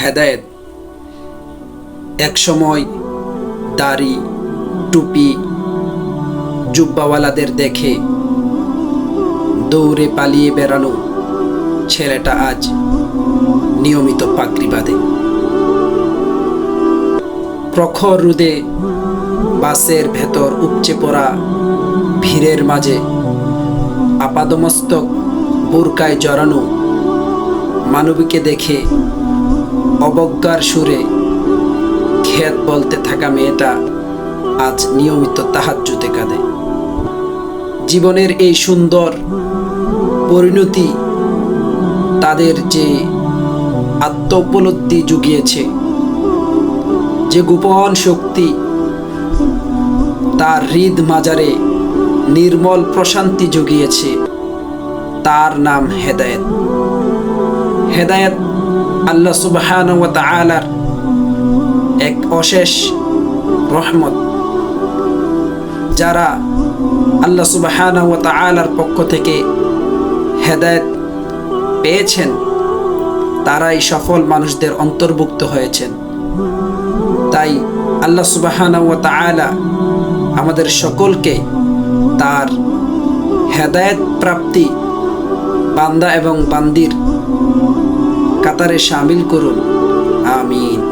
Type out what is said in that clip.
হেদায়েত একসময় দাড়ি টুপি জুব্বাওয়ালাদের দেখে দৌড়ে পালিয়ে বেড়ানো ছেলেটা আজ নিয়মিত পাগড়ি বাঁধে। প্রখর রোদে বাসের ভেতর উপচে পড়া ভিড়ের মাঝে আপাদমস্তক বোরকায় জড়ানো মানবীকে দেখে অবজ্ঞার সুরে খেত বলতে থাকা মেয়েটা আজ নিয়মিত তাহাজ্জুদে কাঁদে। জীবনের এই সুন্দর পরিণতি তাদের যে আত্ম উপলব্ধি জুগিয়েছে, যে গোপন শক্তি তার হৃদ মাজারে নির্মল প্রশান্তি জুগিয়েছে, তার নাম হেদায়েত। হেদায়েত আল্লাহ সুবহানাহু ওয়া তাআলার এক অশেষ রহমত। যারা আল্লাহ সুবহানাহু ওয়া তাআলার পক্ষ থেকে হেদায়েত পেয়েছেন তারাই সফল মানুষদের অন্তর্ভুক্ত হয়েছেন। তাই আল্লাহ সুবহানাহু ওয়া তাআলা আমাদের সকলকে তার হেদায়েত প্রাপ্তি বান্দা এবং বান্দির কাতারে শামিল করুন।